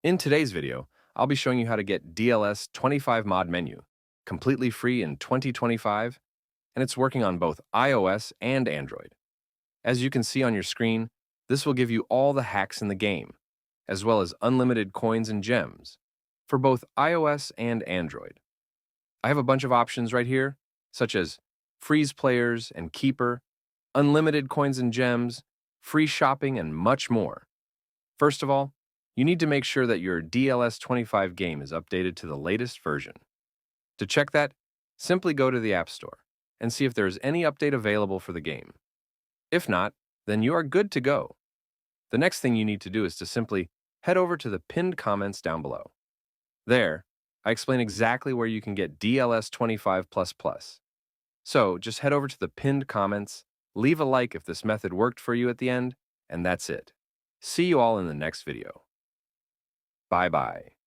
In today's video, I'll be showing you how to get DLS 25 mod menu, completely free in 2025, and it's working on both iOS and Android. As you can see on your screen, this will give you all the hacks in the game, as well as unlimited coins and gems, for both iOS and Android. I have a bunch of options right here, such as freeze players and keeper, unlimited coins and gems, free shopping, and much more. First of all, you need to make sure that your DLS 25 game is updated to the latest version. To check that, simply go to the App Store and see if there is any update available for the game. If not, then you are good to go. The next thing you need to do is to simply head over to the pinned comments down below. There, I explain exactly where you can get DLS 25++. So just head over to the pinned comments, leave a like if this method worked for you at the end, and that's it. See you all in the next video. Bye-bye.